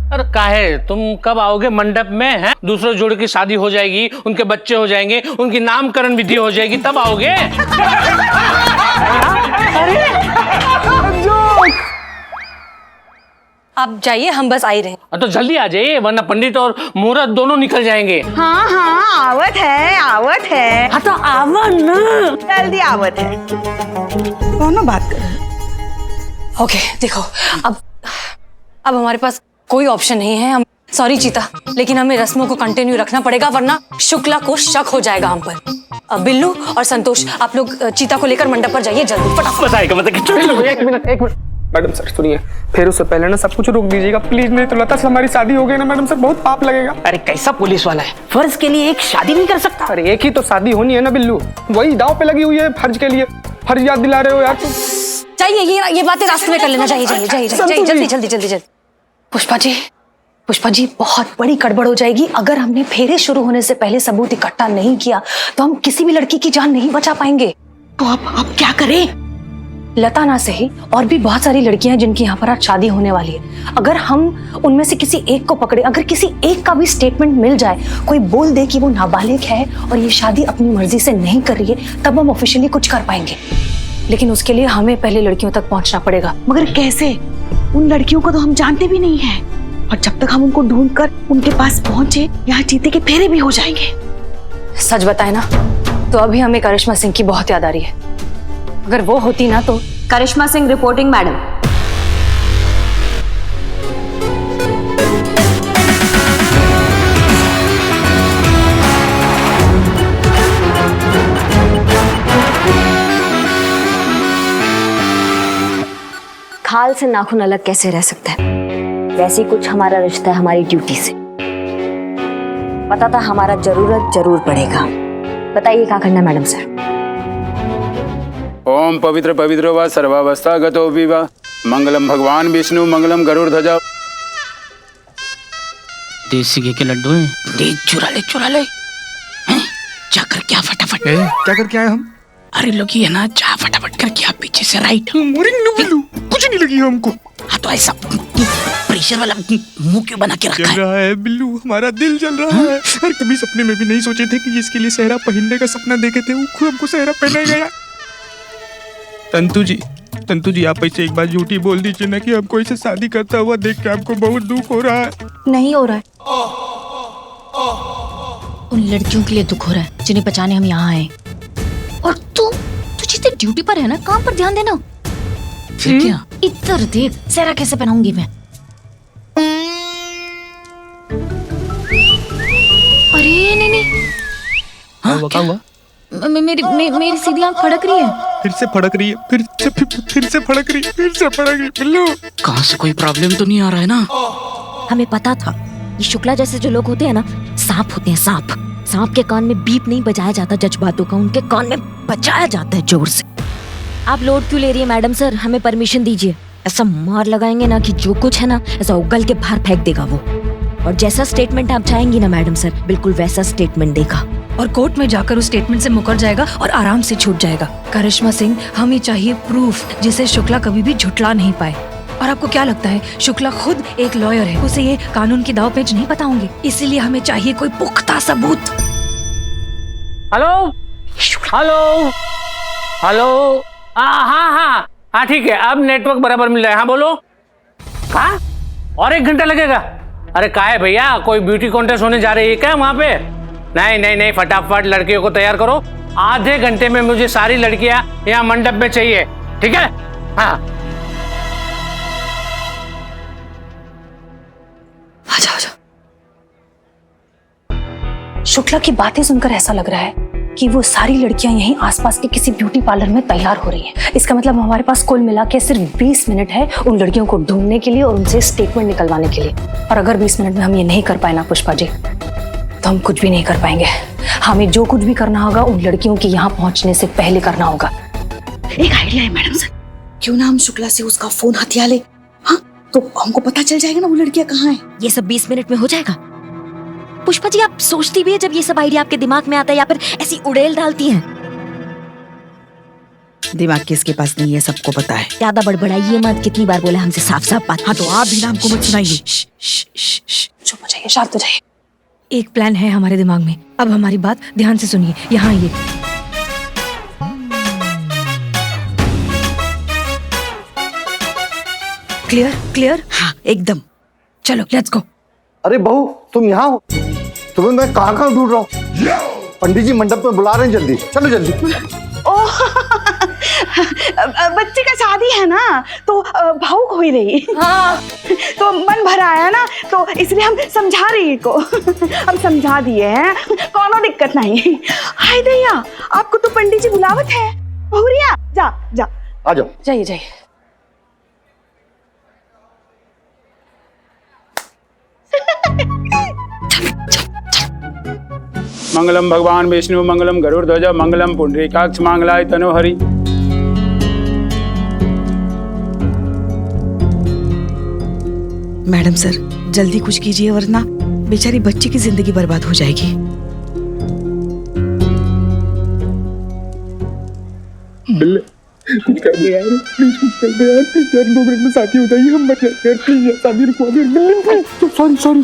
अरे काहे, तुम कब आओगे मंडप में? हैं, दूसरे जोड़ की शादी हो जाएगी, उनके बच्चे हो जाएंगे, उनकी नामकरण विधि हो जाएगी, तब आओगे। आप जाइए, हम बस आ ही रहे हैं। तो जल्दी आ जाइए, वरना पंडित और मुहूर्त दोनों निकल जाएंगे। हाँ हाँ, आवत है। हाँ तो आवत ना, जल्दी आवत है। दोनों बात कर। ओके, देखो अब हमारे पास कोई ऑप्शन नहीं है। हम सॉरी चीता, लेकिन हमें रस्मों को कंटिन्यू रखना पड़ेगा, वरना शुक्ला को शक हो जाएगा हम पर। बिल्लू और संतोष, आप लोग चीता को लेकर मंडप पर जाइए जल्दी, फटाफट। बताएगा मतलब। एक मिनट मैडम सर सुनिए, फिर उससे पहले ना सब कुछ रोक दीजिएगा प्लीज, नहीं तो लता से हमारी शादी हो गई ना मैडम सर, बहुत पाप लगेगा। अरे कैसा पुलिस वाला है, फर्ज के लिए एक शादी नहीं कर सकता? अरे एक ही तो शादी होनी है ना बिल्लू, वही दाव पे लगी हुई है फर्ज के लिए। फर्ज याद दिला रहे हो यार तुम। चाहिए ये बातें रास्ते में कर लेना चाहिए। जल्दी। पुष्पा जी, बहुत बड़ी गड़बड़ हो जाएगी। अगर हमने फेरे शुरू होने से पहले सबूत इकट्ठा नहीं किया तो हम किसी भी लड़की की जान नहीं बचा पाएंगे। तो अब क्या करें? लता ना सही, और भी बहुत सारी लड़कियां हैं जिनकी यहाँ पर आज शादी होने वाली है। अगर हम उनमें से किसी एक को पकड़े, अगर किसी एक का भी स्टेटमेंट मिल जाए, कोई बोल दे कि वो नाबालिग है और ये शादी अपनी मर्जी से नहीं कर रही है, तब हम ऑफिशियली कुछ कर पाएंगे। लेकिन उसके लिए हमें पहले लड़कियों तक पहुंचना पड़ेगा। मगर कैसे? उन लड़कियों को तो हम जानते भी नहीं है, और जब तक हम उनको ढूंढ कर उनके पास पहुंचे, यहाँ चीते के फेरे भी हो जाएंगे। सच बताए ना, तो अभी हमें करिश्मा सिंह की बहुत याद आ रही है। अगर वो होती ना तो। करिश्मा सिंह रिपोर्टिंग मैडम। से नाखून अलग कैसे रह सकता है, वैसे ही कुछ हमारा रिश्ता है हमारी ड्यूटी से। पता था हमारा जरूरत जरूर पड़ेगा। बताइए क्या करना है मैडम सर? ओम पवित्र पवित्रो वा सर्वावस्था गतो विवा मंगलम भगवान विष्णु मंगलम गरुड़ध्वजा। देसी घी के लड्डू हैं। दे चुरा ले हैं? जा कर क्या फटाफट। क्या करके आए हम? अरे लोग ये ना जा फटाफट कर क्या पीछे से राइट। कुछ नहीं लगी हमको। हाँ तो ऐसा प्रेशर वाला मुंह क्यों बना के रखा है? रहा है बिल्लू, हमारा दिल जल रहा है। अरे कभी सपने में भी नहीं सोचे थे कि इसके लिए सेहरा पहनने का सपना देखे थे, वो खुद हमको सेहरा पहना गया। तंतु जी आप ऐसे एक बार झूठी बोल दीजिए ना कि हमको ऐसे शादी करता हुआ देख के आपको बहुत दुख हो रहा है। नहीं हो रहा है। उन लड़कियों के लिए दुख हो रहा है जिन्हें बचाने हम यहाँ आए। और तू जितने ड्यूटी पर है ना, काम पर ध्यान देना। फिर क्या? इधर देख, सेहरा कैसे पहनाऊंगी मैं। अरे नहीं। हाँ, क्या हुआ? मेरी सीधी आंख फड़क रही है। फिर से फड़क रही है बिल्लू। कहाँ से कोई प्रॉब्लम तो नहीं आ रहा है ना? हमें पता था ये शुक्ला जैसे जो लोग होते हैं ना, सांप होते हैं सांप के कान में बीप नहीं बजाया जाता जज्बातों का, उनके कान में बजाया जाता है जोर से। आप लोड क्यों ले रही है मैडम सर? हमें परमिशन दीजिए। ऐसा मार लगाएंगे ना कि जो कुछ है ना ऐसा उगल के बाहर फेंक देगा वो। और जैसा स्टेटमेंट आप चाहेंगी ना मैडम सर, बिल्कुल वैसा स्टेटमेंट देगा। और कोर्ट में जाकर उस स्टेटमेंट से मुकर जाएगा और आराम से छूट जाएगा। करिश्मा सिंह, हमें चाहिए प्रूफ जिसे शुक्ला कभी भी झुठला नहीं पाए। और आपको क्या लगता है शुक्ला खुद एक लॉयर है, उसे ये कानून की दाव पेच नहीं पता होंगे? इसीलिए हमें चाहिए कोई पुख्ता सबूत। हेलो हाँ ठीक है, अब नेटवर्क बराबर मिल रहा है। हाँ बोलो। हाँ और 1 घंटा लगेगा? अरे क्या है भैया, कोई ब्यूटी कॉन्टेस्ट होने जा रही है क्या वहाँ पे? नहीं, फटाफट लड़कियों को तैयार करो। आधे घंटे में मुझे सारी लड़कियां यहाँ मंडप में चाहिए, ठीक है? हाँ आजा। शुक्ला की बातें सुनकर ऐसा लग रहा है कि वो सारी लड़कियां यहीं आसपास के किसी ब्यूटी पार्लर में तैयार हो रही हैं। इसका मतलब हमारे पास कुल मिला के सिर्फ 20 मिनट है उन लड़कियों को ढूंढने के लिए और उनसे स्टेटमेंट निकलवाने के लिए। और अगर 20 मिनट में हम ये नहीं कर पाए ना पुष्पा जी, तो हम कुछ भी नहीं कर पाएंगे। हमें जो कुछ भी करना होगा उन लड़कियों के यहाँ पहुंचने से पहले करना होगा। एक आइडिया है मैडम सर, क्यों ना हम शुक्ला से उसका फोन हथिया ले। हाँ तो हमको पता चल जाएगा ना वो लड़कियां कहाँ हैं। ये सब 20 मिनट में हो जाएगा? पुष्पा जी आप सोचती भी है जब ये सब आइडिया आपके दिमाग में आता है, या फिर ऐसी उड़ेल डालती हैं? दिमाग किसके पास नहीं है, सबको पता है। ज्यादा बड़बड़ाइए मत, कितनी बार बोला हमसे साफ बात। हाँ तो आप भी ना हमको मत सुनाइए। चुप हो जाइए, शांत हो जाइए। एक प्लान है हमारे दिमाग में, अब हमारी बात ध्यान से सुनिए। यहाँ आइए। क्लियर? हाँ एकदम। चलो लेट्स गो। अरे बहू तुम यहाँ हो? तुम्हें मैं कहाँ ढूंढ रहा हूँ। पंडित जी मंडप में बुला रहे हैं, जल्दी चलो जल्दी। ओह बच्चे का शादी है ना तो भावुक हो ही रही। हाँ तो मन भरा आया ना, तो इसलिए हम समझा रही को। हम समझा दिए हैं, कोनो दिक्कत नहीं। हाय दैया, आपको तो पंडित जी बुलावत है। बहुरिया जा आ जाओ। जाइए। मंगलम भगवान विष्णु मंगलम गरुड़ध्वजा मंगलम पुंडरीकाक्ष मंगलाय तनोहरि। मैडम सर जल्दी कुछ कीजिए वरना बेचारी बच्ची की जिंदगी बर्बाद हो जाएगी। कुछ कर दे यार, प्लीज कुछ कर दे यार। प्लीज यार 2 मिनट में शादी हो जाएगी, हम मर जाएंगे यार। प्लीज यार शादी रुकवा दे। सॉरी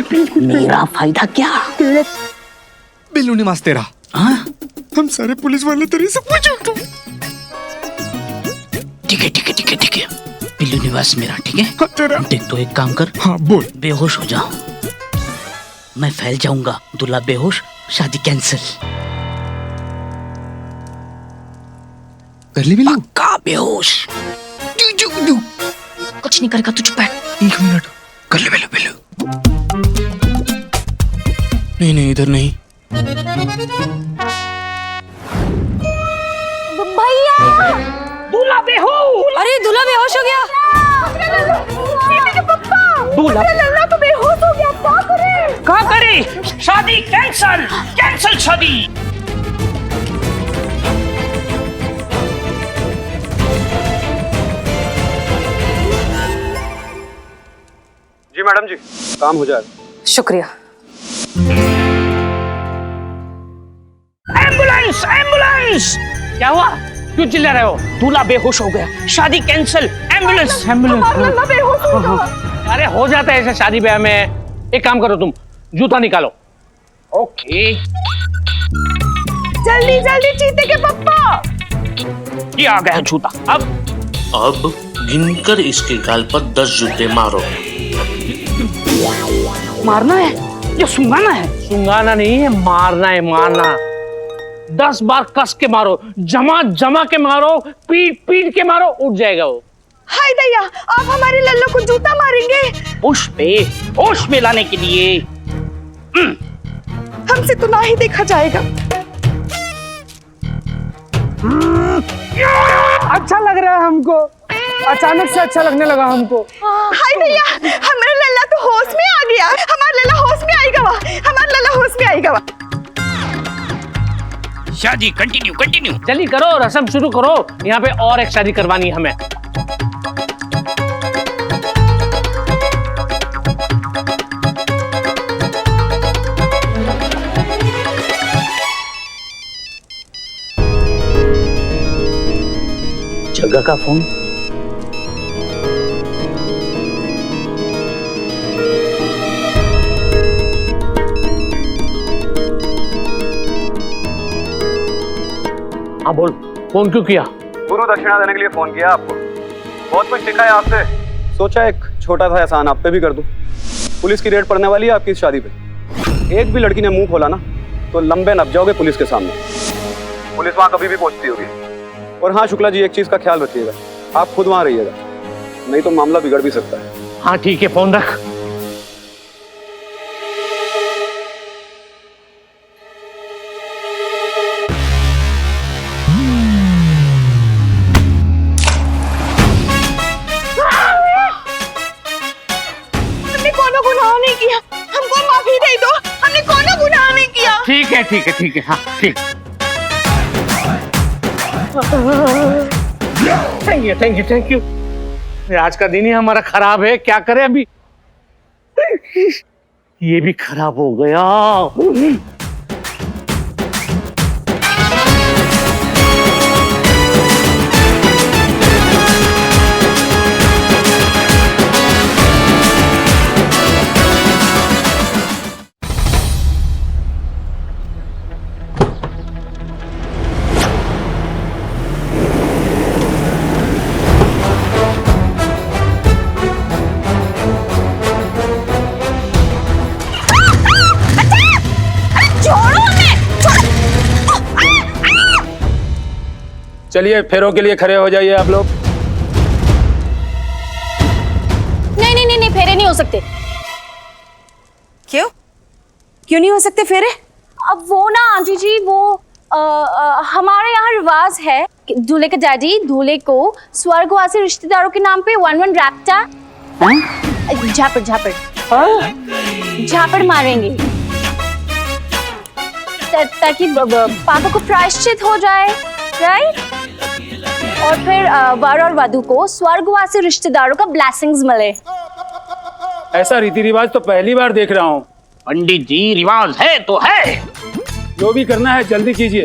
प्लीज कुछ। मेरा फायदा क्या? तेरा बिल्लू निवास तेरा। हाँ हम सारे पुलिस वाले तेरे सब कुछ। ठीक है बिल्लू निवास मेरा, ठीक है? हाँ, तेरा। देख तो एक काम कर। हाँ बोल। बेहोश हो जाओ, मैं फैल जाऊंगा। दूल्हा बेहोश, शादी कैंसिल। कर ली बिल्लू? पक्का बेहोश। कुछ नहीं करेगा, तू चुप बैठ। 1 मिनट कर ले बिल्लू। नहीं इधर नहीं। भैया दूल्हा बेहोश। अरे दूल्हा बेहोश हो गया। दूल्हा लल्ला तो बेहोश हो गया, क्या करें? क्या करे? शादी कैंसल, कैंसल शादी। जी मैडम जी, काम हो जाएगा। शुक्रिया। Ambulance, ambulance. क्या हुआ? क्यों चिल्ला रहे हो? दूल्हा बेहोश हो गया, शादी कैंसल, एम्बुलेंस, एम्बुलेंस। लल्ला बेहोश हो गया। अरे हो जाता है ऐसे शादी ब्याह में। एक काम करो, तुम जूता निकालो। ओके, जल्दी जल्दी चीते के पप्पा। ये आ गया जूता। अब गिनकर इसके गाल पर 10 जूते मारो। मारना है या सुंगाना है? सुंगाना नहीं है, मारना है, मारना। 10 बार कस के मारो, जमा जमा के मारो, पीट पीट के मारो, उठ जाएगा वो। हाय दैया, आप हमारे लल्ला को जूता मारेंगे? होश में लाने के लिए। हमसे तो ना ही देखा जाएगा। अच्छा लग रहा है हमको, अचानक से अच्छा लगने लगा हमको। हाय भैया, हमारा लल्ला तो होश में आ गया। हमारा लल्ला होश में आएगा वा, हमारा लल्ला होश में आएगा वा। शादी कंटिन्यू, कंटिन्यू। जल्दी करो, रस्म शुरू करो। यहाँ पे और एक शादी करवानी है हमें। जगह का फोन। हाँ बोल, फोन क्यों किया? गुरु दक्षिणा देने के लिए फोन किया आपको। बहुत कुछ सीखा है आपसे, सोचा एक छोटा सा एहसान आप पे भी कर दूं। पुलिस की रेड पड़ने वाली है आपकी इस शादी पे। एक भी लड़की ने मुंह खोला ना तो लंबे नप जाओगे पुलिस के सामने। पुलिस वहां कभी भी पहुंचती होगी। और हाँ शुक्ला जी, एक चीज का ख्याल रखिएगा, आप खुद वहां रहिएगा, नहीं तो मामला बिगड़ भी सकता है। हाँ ठीक है, फोन रख। हमने कोनो गुनाह नहीं किया, हमको माफी दे दो। हमने कोनो गुनाह नहीं किया। ठीक है ठीक है ठीक है, हाँ ठीक। Thank you thank you thank you. आज का दिन ही हमारा खराब है, क्या करें अभी। ये भी खराब हो गया। चलिए फेरों के लिए खड़े हो जाइए आप लोग। नहीं नहीं नहीं नहीं, फेरे नहीं हो सकते। क्यों? क्यों नहीं हो सकते फेरे? अब वो ना आंटी जी, वो हमारे यहाँ रिवाज है कि दूल्हे के डैडी दूल्हे को स्वर्गवासी रिश्तेदारों के नाम पे 1-1 रैप्टा झापड़ झापड़ झापड़ मारेंगे ताकि पापा को प्रायश्चित हो जाए, राइट? और फिर वर और वधू को स्वर्गवासी रिश्तेदारों का ब्लेसिंग्स मिले। ऐसा रीति रिवाज तो पहली बार देख रहा हूँ। पंडित जी, रिवाज है तो है। जो भी करना है जल्दी कीजिए।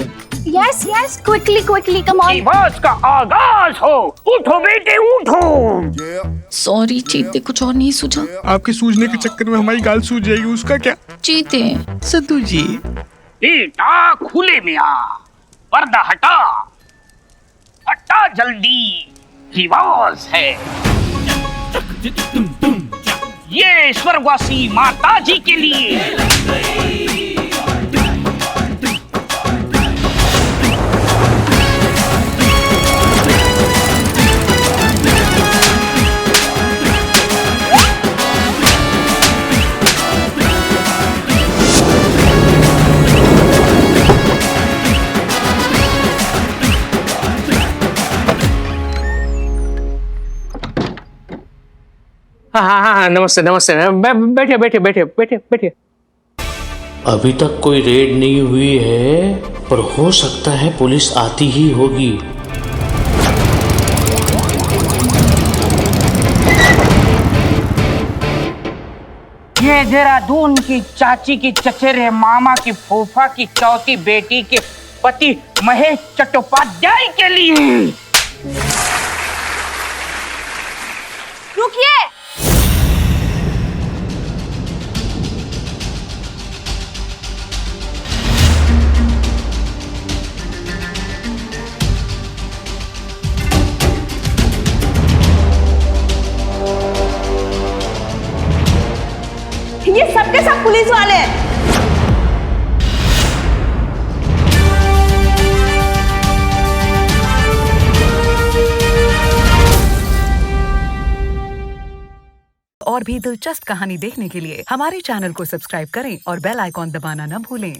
Yes yes, quickly quickly, come on. रिवाज का आगाज हो। उठो बेटे उठो। सॉरी चीते, कुछ और नहीं सूझा। आपके सूझने के चक्कर में हमारी गाल सूझ जाएगी, उसका क्या? चीते, सद्दू जी। बेटा खुले में आ, पर्दा हटा, हटा जल्दी, रिवाज है। ये स्वर्गवासी माता जी के लिए। हाँ हाँ हाँ नमस्ते नमस्ते बैठिए बैठिए बैठिए बैठिए बैठिए। अभी तक कोई रेड नहीं हुई है, पर हो सकता है पुलिस आती ही होगी। ये देहरादून की चाची की चचेरे मामा की फूफा की चौथी बेटी के पति महेश चट्टोपाध्याय के लिए। रुकिए। ये सबके सब पुलिस वाले हैं। और भी दिलचस्प कहानी देखने के लिए हमारे चैनल को सब्सक्राइब करें और बेल आइकॉन दबाना न भूलें।